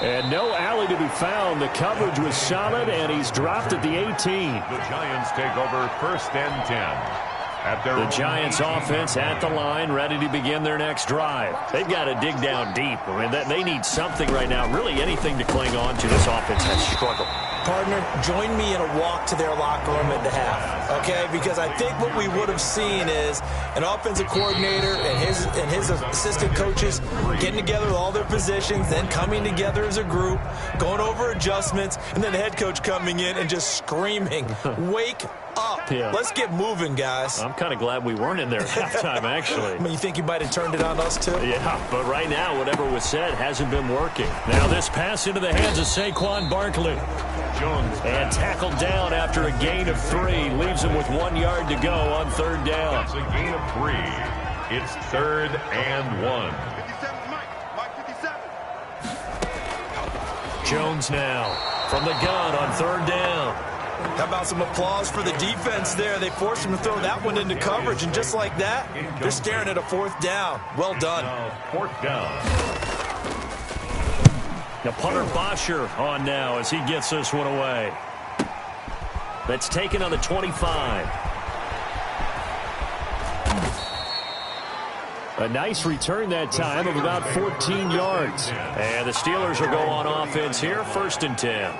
And no alley to be found. The coverage was solid, and he's dropped at the 18. The Giants take over 1st and 10. The Giants offense at the line, ready to begin their next drive. They've got to dig down deep. I mean, they need something right now, really anything to cling on to. This offense has struggled. Partner, join me in a walk to their locker room at the half, okay? Because I think what we would have seen is an offensive coordinator and his assistant coaches getting together with all their positions, then coming together as a group, going over adjustments, and then the head coach coming in and just screaming, wake up. Yeah. Let's get moving, guys. I'm kind of glad we weren't in there at halftime, actually. I mean, you think he might have turned it on us, too? Yeah, but right now, whatever was said hasn't been working. Now this pass into the hands of Saquon Barkley. And tackled down after a gain of 3. Leaves him with 1 yard to go on 3rd down. That's a gain of 3. It's 3rd and 1. 57, Mike, 57. Jones now from the gun on 3rd down. How about some applause for the defense there? They forced him to throw that one into coverage, and just like that, they're staring at a 4th down. Well done. 4th down. Now punter Bosher on now as he gets this one away. That's taken on the 25. A nice return that time of about 14 yards. And the Steelers will go on offense here, 1st and 10.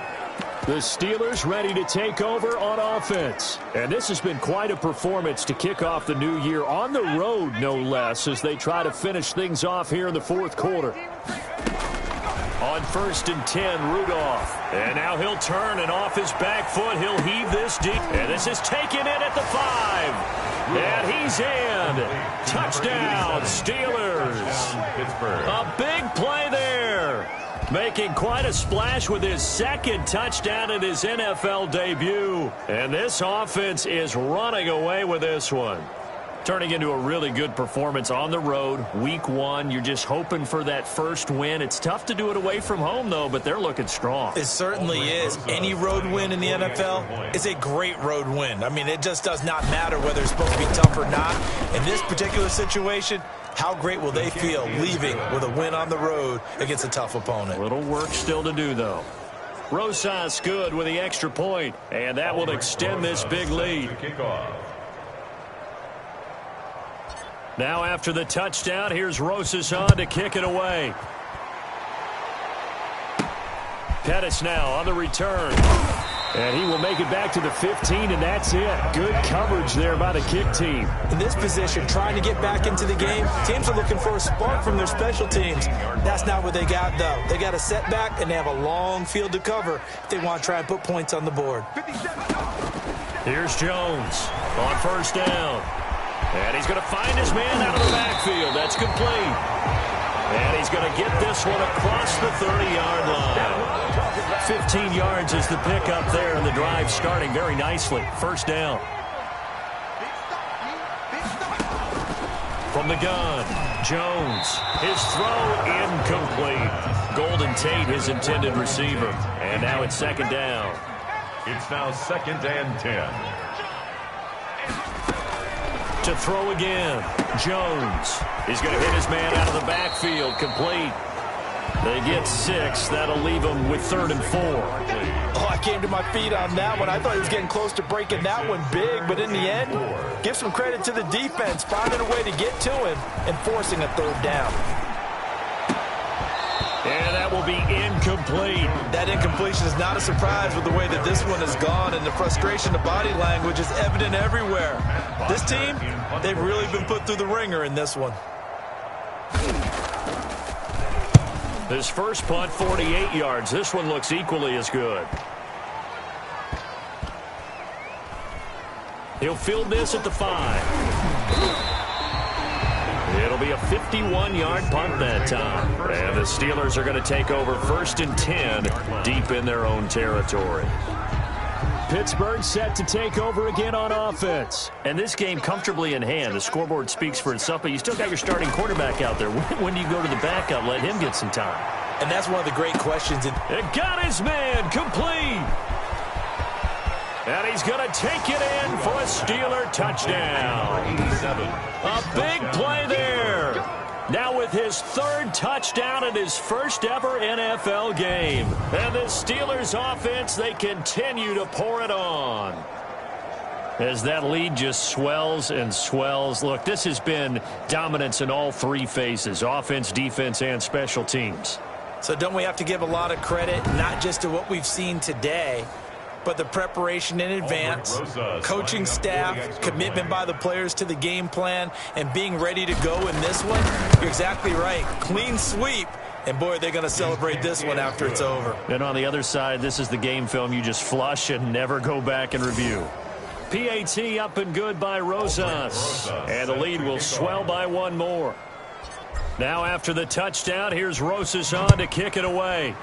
The Steelers ready to take over on offense. And this has been quite a performance to kick off the new year on the road, no less, as they try to finish things off here in the 4th quarter. On 1st and 10, Rudolph. And now he'll turn, and off his back foot, he'll heave this deep. And this is taken in at the 5. And he's in. Touchdown, Steelers. A big play there. Making quite a splash with his 2nd touchdown in his NFL debut. And this offense is running away with this one. Turning into a really good performance on the road, week 1. You're just hoping for that first win. It's tough to do it away from home, though, but they're looking strong. It certainly is. Any road win in the NFL is a great road win. I mean, it just does not matter whether it's supposed to be tough or not. In this particular situation, how great will they feel leaving with a win on the road against a tough opponent? Little work still to do, though. Rosas good with the extra point, and that will extend this big lead. Now after the touchdown, here's Rosas on to kick it away. Pettis now on the return. And he will make it back to the 15, and that's it. Good coverage there by the kick team. In this position, trying to get back into the game, teams are looking for a spark from their special teams. That's not what they got, though. They got a setback, and they have a long field to cover if they want to try and put points on the board. Here's Jones on 1st down. And he's going to find his man out of the backfield. That's complete. And he's going to get this one across the 30-yard line. 15 yards is the pickup there, and the drive starting very nicely. 1st down. From the gun, Jones. His throw incomplete. Golden Tate, his intended receiver. And now it's 2nd down. It's now 2nd and 10. To throw again, Jones. He's going to hit his man out of the backfield, complete. They get 6. That'll leave them with 3rd and 4. Oh, I came to my feet on that one. I thought he was getting close to breaking that one big, but in the end, give some credit to the defense, finding a way to get to him and forcing a 3rd down. And that will be incomplete. That incompletion is not a surprise with the way that this one has gone, and the frustration, the body language is evident everywhere. This team, they've really been put through the ringer in this one. His first punt, 48 yards. This one looks equally as good. He'll field this at the 5. It'll be a 51-yard punt that time. And the Steelers are going to take over 1st and 10 deep in their own territory. Pittsburgh set to take over again on offense. And this game comfortably in hand. The scoreboard speaks for itself, but you still got your starting quarterback out there. When do you go to the backup? Let him get some time. And that's one of the great questions. It got his man complete. And he's going to take it in for a Steeler touchdown. A big play there. Now with his 3rd touchdown in his first ever NFL game. And the Steelers offense, they continue to pour it on. As that lead just swells and swells. Look, this has been dominance in all 3 phases. Offense, defense, and special teams. So don't we have to give a lot of credit, not just to what we've seen today, but the preparation in advance, coaching staff, commitment by the players to the game plan, and being ready to go in this one? You're exactly right. Clean sweep. And, boy, they're going to celebrate this one after it's over. And on the other side, this is the game film you just flush and never go back and review. PAT up and good by Rosas. And the lead will swell by 1 more. Now after the touchdown, here's Rosas on to kick it away.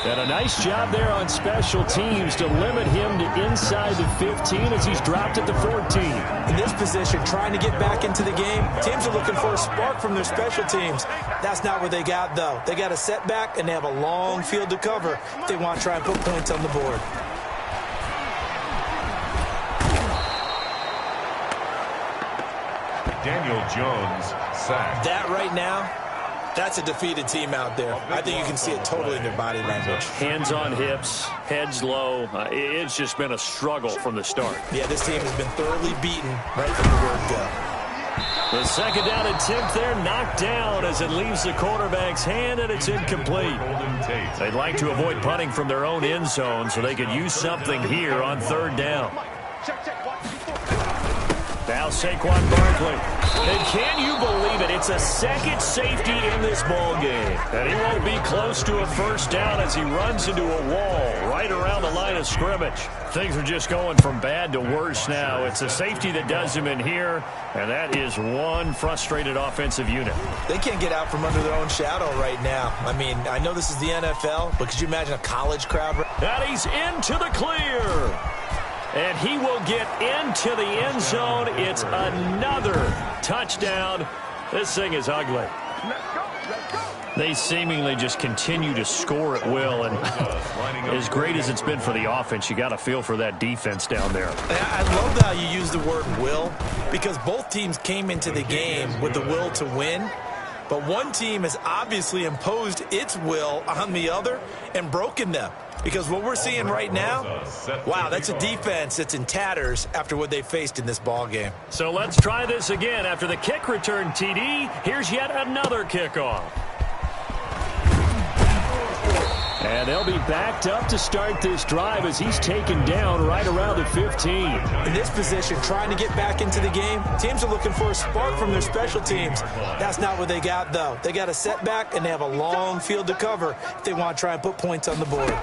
And a nice job there on special teams to limit him to inside the 15 as he's dropped at the 14. In this position, trying to get back into the game, teams are looking for a spark from their special teams. That's not what they got, though. They got a setback, and they have a long field to cover if they want to try and put points on the board. Daniel Jones sacked. That right now, that's a defeated team out there. I think you can see it totally in their body language. Hands on hips, heads low. It's just been a struggle from the start. Yeah, this team has been thoroughly beaten right from the word go. The 2nd down attempt there knocked down as it leaves the quarterback's hand, and it's incomplete. They'd like to avoid punting from their own end zone so they could use something here on 3rd down. Now Saquon Barkley. And can you believe it? It's a 2nd safety in this ball game. And he won't be close to a 1st down as he runs into a wall right around the line of scrimmage. Things are just going from bad to worse now. It's a safety that does him in here, and that is one frustrated offensive unit. They can't get out from under their own shadow right now. I mean, I know this is the NFL, but could you imagine a college crowd? And he's into the clear. And he will get into the end zone. It's another touchdown. This thing is ugly. They seemingly just continue to score at will. And as great as it's been for the offense, you got to feel for that defense down there. I love how you use the word will, because both teams came into the game with the will to win. But one team has obviously imposed its will on the other and broken them. Because what we're seeing right now, wow, that's a defense that's in tatters after what they faced in this ball game. So let's try this again. After the kick return TD, here's yet another kickoff. And they'll be backed up to start this drive as he's taken down right around the 15. In this position, trying to get back into the game, teams are looking for a spark from their special teams. That's not what they got, though. They got a setback, and they have a long field to cover if they want to try and put points on the board.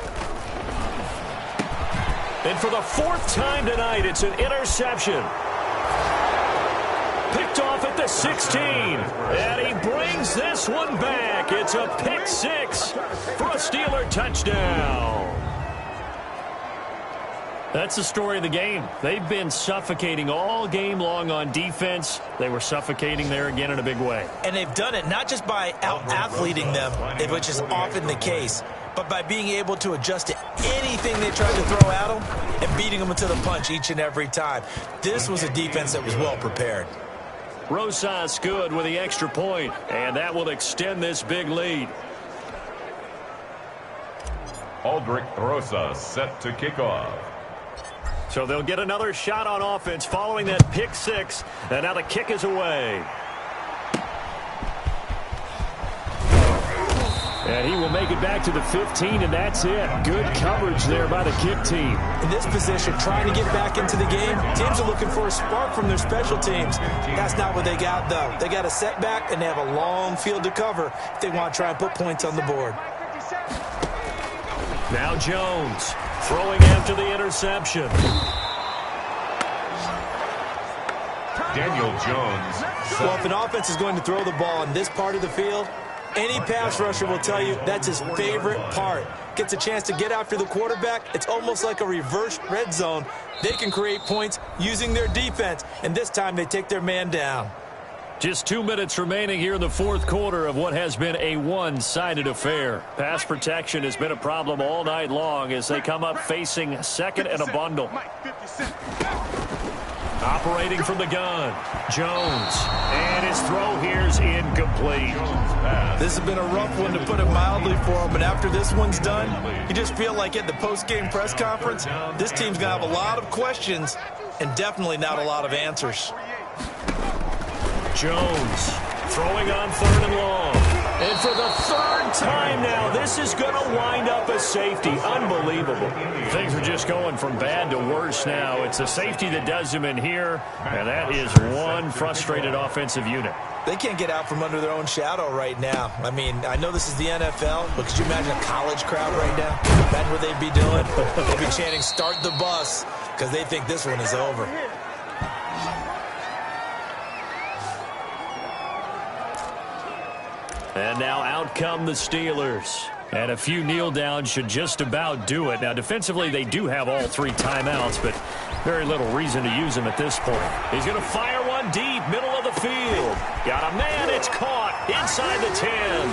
And for the 4th time tonight, it's an interception. Picked off at the 16. And he brings this one back. It's a pick 6 for a Steeler touchdown. That's the story of the game. They've been suffocating all game long on defense. They were suffocating there again in a big way. And they've done it not just by out-athleting them, which is often the case, but by being able to adjust to anything they tried to throw at them and beating them to the punch each and every time. This was a defense that was well prepared. Rosas good with the extra point, and that will extend this big lead. Aldrich Rosas set to kick off. So they'll get another shot on offense following that pick six, and now the kick is away. And he will make it back to the 15, and that's it. Good coverage there by the kick team. In this position, trying to get back into the game, teams are looking for a spark from their special teams. That's not what they got, though. They got a setback, and they have a long field to cover if they want to try and put points on the board. Now Jones throwing after the interception. Daniel Jones. Well, if an offense is going to throw the ball in this part of the field, any pass rusher will tell you that's his favorite part. Gets a chance to get after the quarterback. It's almost like a reverse red zone. They can create points using their defense, and this time they take their man down. Just 2 minutes remaining here in the fourth quarter of what has been a one-sided affair. Pass protection has been a problem all night long as they come up facing second and a bundle. Operating from the gun, Jones. And his throw here is incomplete. This has been a rough one, to put it mildly, for him. But after this one's done, you just feel like at the post-game press conference, this team's going to have a lot of questions and definitely not a lot of answers. Jones throwing on third and long. And for the third time now, this is going to wind up a safety. Unbelievable. Things are just going from bad to worse now. It's a safety that does them in here, and that is one frustrated offensive unit. They can't get out from under their own shadow right now. I mean, I know this is the NFL, but could you imagine a college crowd right now? Imagine what they'd be doing. They'd be chanting, "Start the bus," because they think this one is over. And now out come the Steelers. And a few kneel downs should just about do it. Now, defensively, they do have all three timeouts, but very little reason to use them at this point. He's going to fire one deep, middle of the field. Got a man, it's caught inside the 10.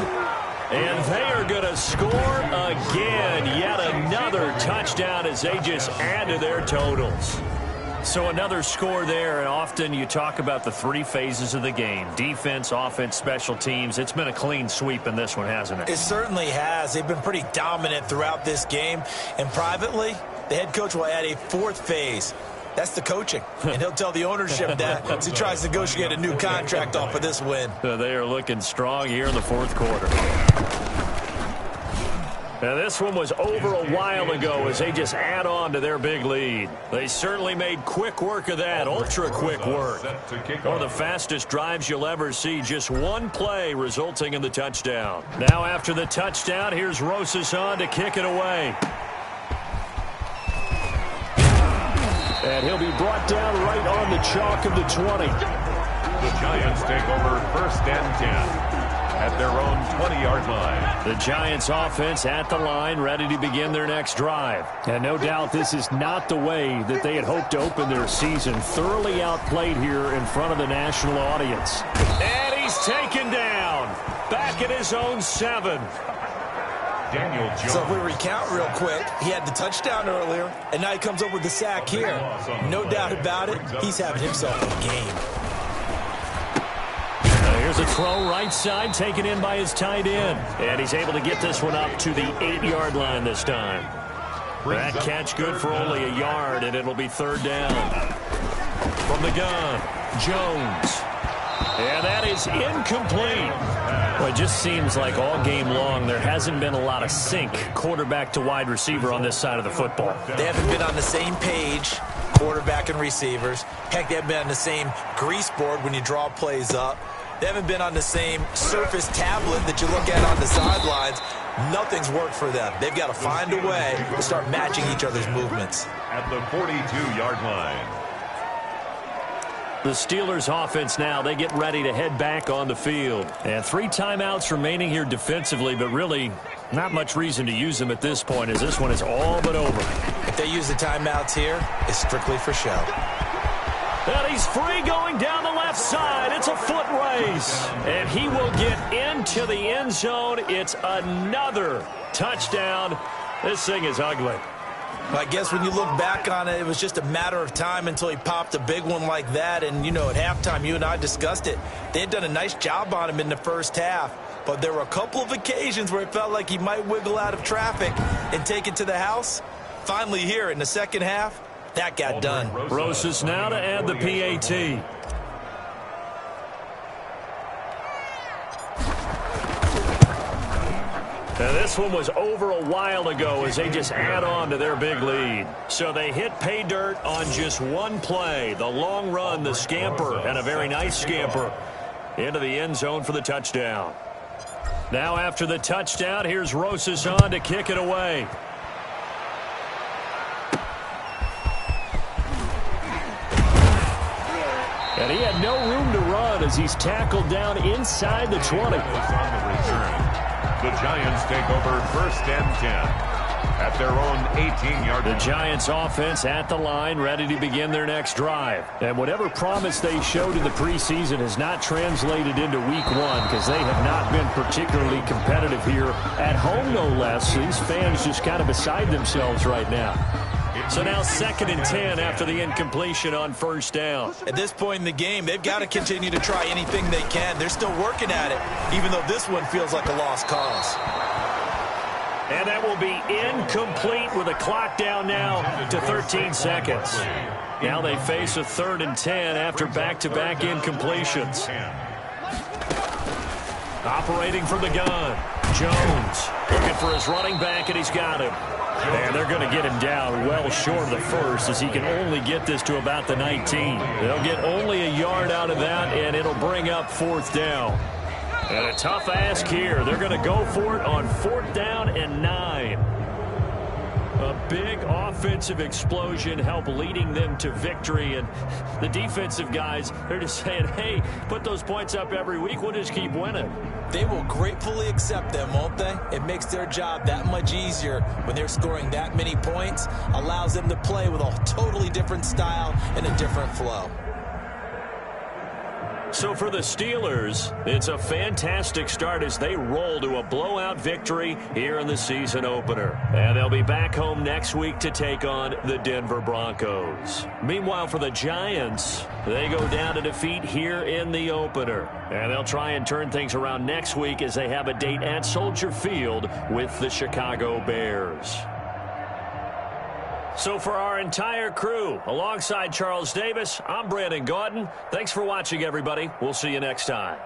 And they are going to score again. Yet another touchdown as they just add to their totals. So another score there, and often you talk about the three phases of the game. Defense, offense, special teams. It's been a clean sweep in this one, hasn't it? It certainly has. They've been pretty dominant throughout this game. And privately, the head coach will add a fourth phase. That's the coaching. And he'll tell the ownership that as he tries to negotiate a new contract off of this win. They are looking strong here in the fourth quarter. Now, this one was over a while ago as they just add on to their big lead. They certainly made quick work of that, ultra-quick work. One of the fastest drives you'll ever see, just one play resulting in the touchdown. Now, after the touchdown, here's Rosas on to kick it away. And he'll be brought down right on the chalk of the 20. The Giants take over first and 10. At their own 20-yard line. The Giants offense at the line, ready to begin their next drive. And no doubt this is not the way that they had hoped to open their season. Thoroughly outplayed here in front of the national audience. And he's taken down. Back at his own 7. Daniel Jones. So if we recount real quick, he had the touchdown earlier, and now he comes up with the sack here. No doubt about it, he's having himself a game. Here's a throw right side taken in by his tight end. And he's able to get this one up to the 8-yard line this time. That catch good for only a yard, and it'll be third down. From the gun, Jones. And that is incomplete. Well, it just seems like all game long there hasn't been a lot of sync quarterback to wide receiver on this side of the football. They haven't been on the same page, quarterback and receivers. Heck, they haven't been on the same grease board when you draw plays up. They haven't been on the same Surface tablet that you look at on the sidelines. Nothing's worked for them. They've got to find a way to start matching each other's movements. At the 42-yard line. The Steelers offense now, they get ready to head back on the field. And 3 timeouts remaining here defensively, but really not much reason to use them at this point as this one is all but over. If they use the timeouts here, it's strictly for show. And he's free going down the left side. It's a foot race. And he will get into the end zone. It's another touchdown. This thing is ugly. I guess when you look back on it, it was just a matter of time until he popped a big one like that. And, you know, at halftime, you and I discussed it. They had done a nice job on him in the first half. But there were a couple of occasions where it felt like he might wiggle out of traffic and take it to the house. Finally here in the second half, that got done. Rosas now to add the PAT. Now this one was over a while ago as they just add on to their big lead. So they hit pay dirt on just one play. The long run, the scamper, and a very nice scamper into the end zone for the touchdown. Now after the touchdown, here's Rosas on to kick it away. And he had no room to run as he's tackled down inside the 20. The Giants take over 1st and 10 at their own 18-yard line. The Giants offense at the line, ready to begin their next drive. And whatever promise they showed in the preseason has not translated into week one because they have not been particularly competitive here at home, no less. These fans just kind of beside themselves right now. So now 2nd and 10 after the incompletion on 1st down. At this point in the game, they've got to continue to try anything they can. They're still working at it, even though this one feels like a lost cause. And that will be incomplete with the clock down now to 13 seconds. Now they face a 3rd and 10 after back-to-back incompletions. Operating from the gun, Jones looking for his running back, and he's got him. And they're going to get him down well short of the first as he can only get this to about the 19. They'll get only a yard out of that, and it'll bring up 4th down. And a tough ask here. They're going to go for it on 4th down and 9. A big offensive explosion helped leading them to victory. And the defensive guys, they're just saying, hey, put those points up every week. We'll just keep winning. They will gratefully accept them, won't they? It makes their job that much easier when they're scoring that many points. Allows them to play with a totally different style and a different flow. So for the Steelers, it's a fantastic start as they roll to a blowout victory here in the season opener. And they'll be back home next week to take on the Denver Broncos. Meanwhile, for the Giants, they go down to defeat here in the opener. And they'll try and turn things around next week as they have a date at Soldier Field with the Chicago Bears. So for our entire crew, alongside Charles Davis, I'm Brandon Gaudin. Thanks for watching, everybody. We'll see you next time.